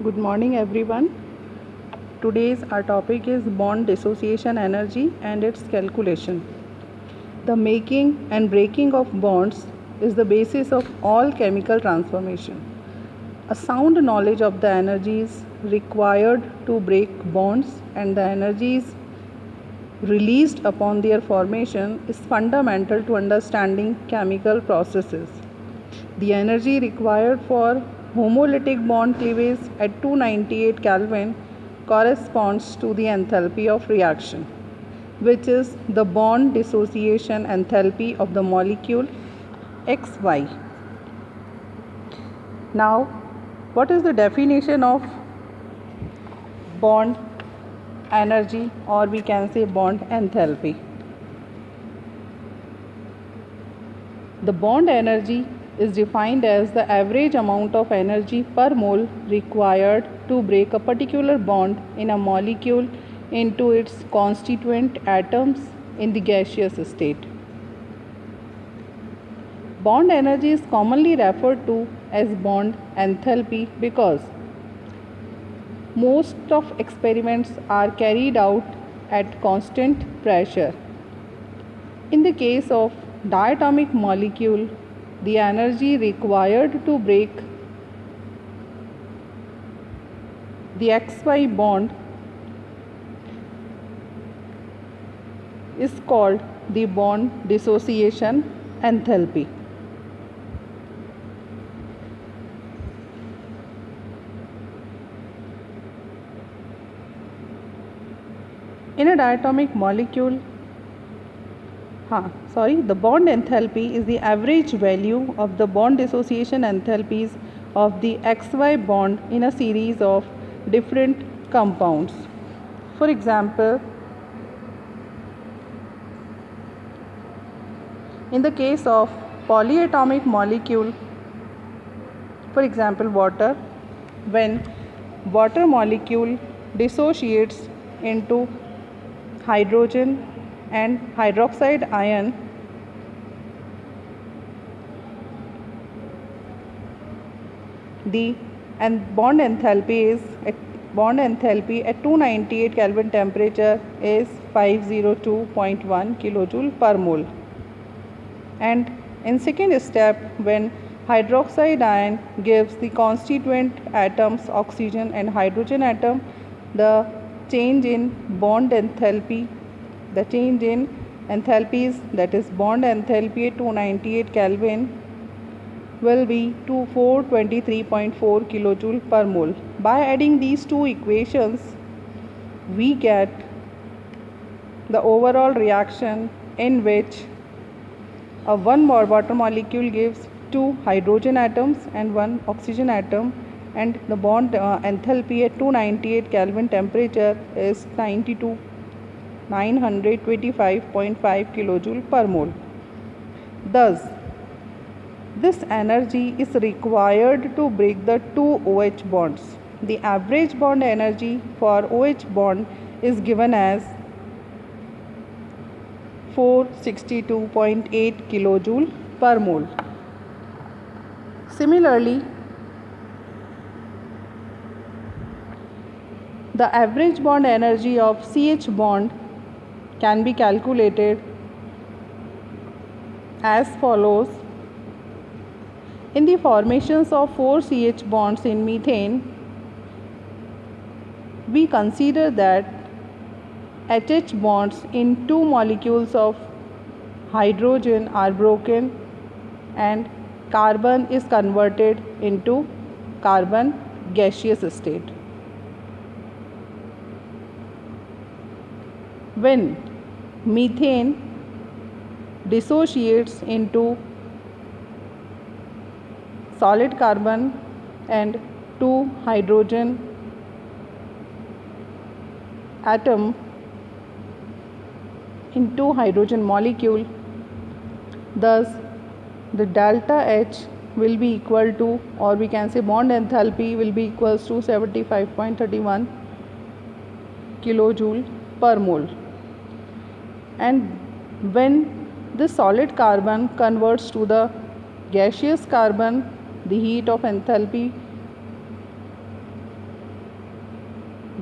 Good morning, everyone. Today's our topic is bond dissociation energy and its calculation. The making and breaking of bonds is the basis of all chemical transformation. A sound knowledge of the energies required to break bonds and the energies released upon their formation is fundamental to understanding chemical processes. The energy required for homolytic bond cleavage at 298 Kelvin corresponds to the enthalpy of reaction, which is the bond dissociation enthalpy of the molecule XY. Now, what is the definition of bond energy, or we can say bond enthalpy? The bond energy is defined as the average amount of energy per mole required to break a particular bond in a molecule into its constituent atoms in the gaseous state. Bond energy is commonly referred to as bond enthalpy because most of experiments are carried out at constant pressure. In the case of diatomic molecule, the energy required to break the XY bond is called the bond dissociation enthalpy. In a diatomic molecule, the bond enthalpy is the average value of the bond dissociation enthalpies of the XY bond in a series of different compounds. For example, in the case of polyatomic molecule, for example water, when water molecule dissociates into hydrogen and hydroxide ion, the bond enthalpy at 298 Kelvin temperature is 502.1 kilojoule per mole. And in second step, when hydroxide ion gives the constituent atoms oxygen and hydrogen atom, the change in bond enthalpy, the change in enthalpies, that is bond enthalpy at 298 Kelvin, will be 423.4 kilojoule per mole. By adding these two equations, we get the overall reaction in which a one more water molecule gives two hydrogen atoms and one oxygen atom, and the bond enthalpy at 298 Kelvin temperature is 925.5 kilojoule per mole. Thus, this energy is required to break the two OH bonds. The average bond energy for OH bond is given as 462.8 kilojoule per mole. Similarly, the average bond energy of CH bond can be calculated as follows. In the formations of 4 CH bonds in methane, we consider that HH bonds in two molecules of hydrogen are broken and carbon is converted into carbon gaseous state. When methane dissociates into solid carbon and two hydrogen atom in two hydrogen molecule, thus the delta H will be equal to, or we can say bond enthalpy will be equals to 75.31 kilojoule per mole. And when the solid carbon converts to the gaseous carbon, the heat of enthalpy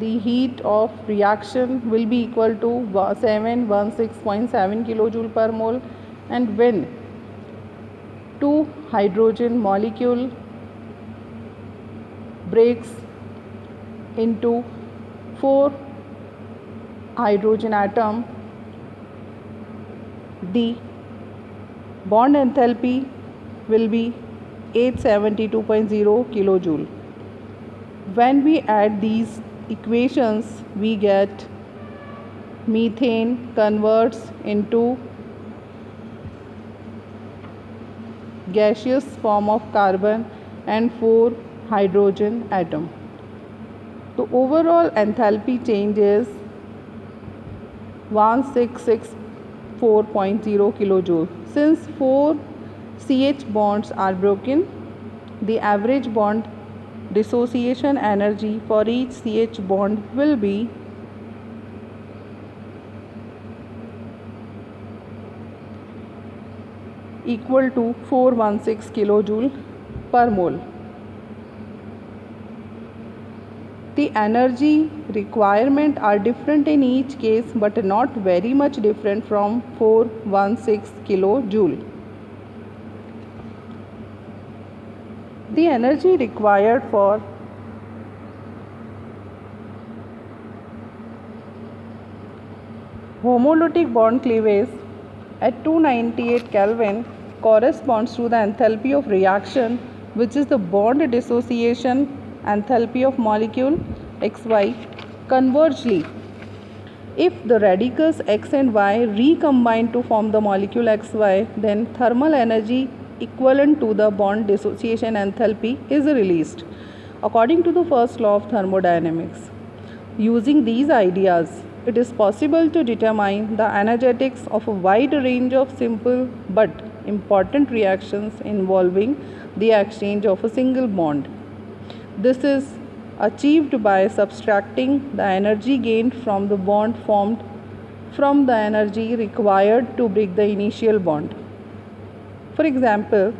the heat of reaction will be equal to 716.7 kilojoule per mole, and when two hydrogen molecule breaks into 4 hydrogen atom, the bond enthalpy will be 872.0 kilojoule. When we add these equations, we get methane converts into gaseous form of carbon and 4 hydrogen atom. The overall enthalpy change is 1664.0 kilojoule. Since 4 CH bonds are broken, the average bond dissociation energy for each CH bond will be equal to 416 kilojoule per mole. The energy requirement are different in each case, but not very much different from 416 kilojoule. The energy required for homolytic bond cleavage at 298 Kelvin corresponds to the enthalpy of reaction, which is the bond dissociation enthalpy of molecule XY. Conversely, if the radicals X and Y recombine to form the molecule XY, then thermal energy equivalent to the bond dissociation enthalpy is released, according to the first law of thermodynamics. Using these ideas, it is possible to determine the energetics of a wide range of simple but important reactions involving the exchange of a single bond. This is achieved by subtracting the energy gained from the bond formed from the energy required to break the initial bond. For example,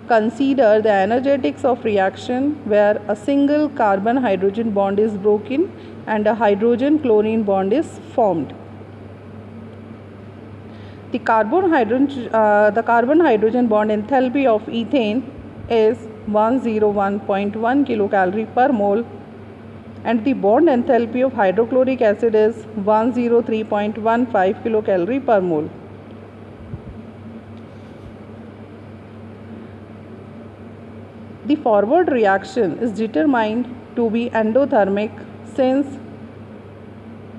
consider the energetics of reaction where a single carbon-hydrogen bond is broken and a hydrogen-chlorine bond is formed. The carbon-hydrogen bond enthalpy of ethane is 101.1 kilocalorie per mole, and the bond enthalpy of hydrochloric acid is 103.15 kilocalorie per mole. The forward reaction is determined to be endothermic, since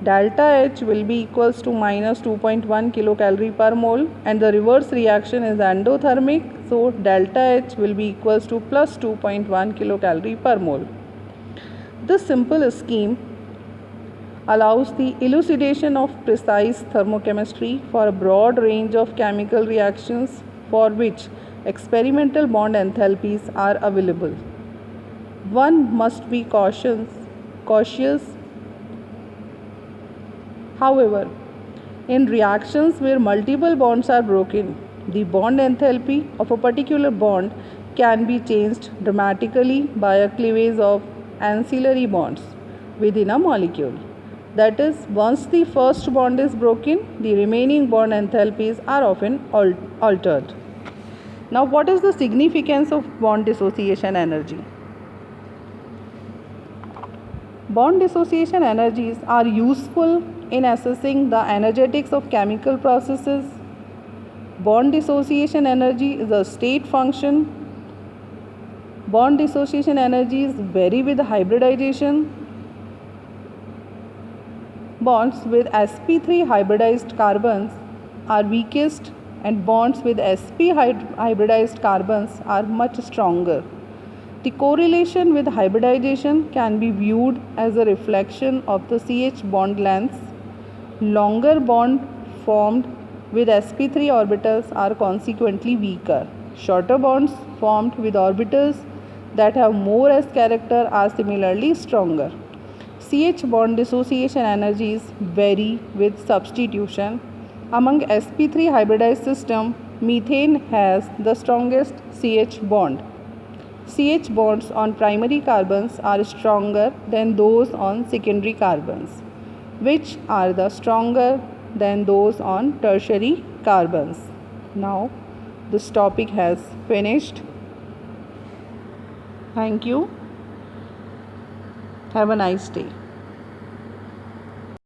delta H will be equals to minus 2.1 kilocalorie per mole, and the reverse reaction is endothermic, so delta H will be equals to plus 2.1 kilocalorie per mole. This simple scheme allows the elucidation of precise thermochemistry for a broad range of chemical reactions for which experimental bond enthalpies are available. One must be cautious. However, in reactions where multiple bonds are broken, the bond enthalpy of a particular bond can be changed dramatically by a cleavage of ancillary bonds within a molecule. That is, once the first bond is broken, the remaining bond enthalpies are often altered. Now, what is the significance of bond dissociation energy? Bond dissociation energies are useful in assessing the energetics of chemical processes. Bond dissociation energy is a state function. Bond dissociation energies vary with hybridization. Bonds with sp3 hybridized carbons are weakest, and bonds with sp hybridized carbons are much stronger. The correlation with hybridization can be viewed as a reflection of the CH bond lengths. Longer bonds formed with sp3 orbitals are consequently weaker. Shorter bonds formed with orbitals that have more s character are similarly stronger. CH bond dissociation energies vary with substitution. Among sp3 hybridized system, methane has the strongest CH bond. CH bonds on primary carbons are stronger than those on secondary carbons, which are the stronger than those on tertiary carbons. Now this topic has finished. Thank you. Have a nice day.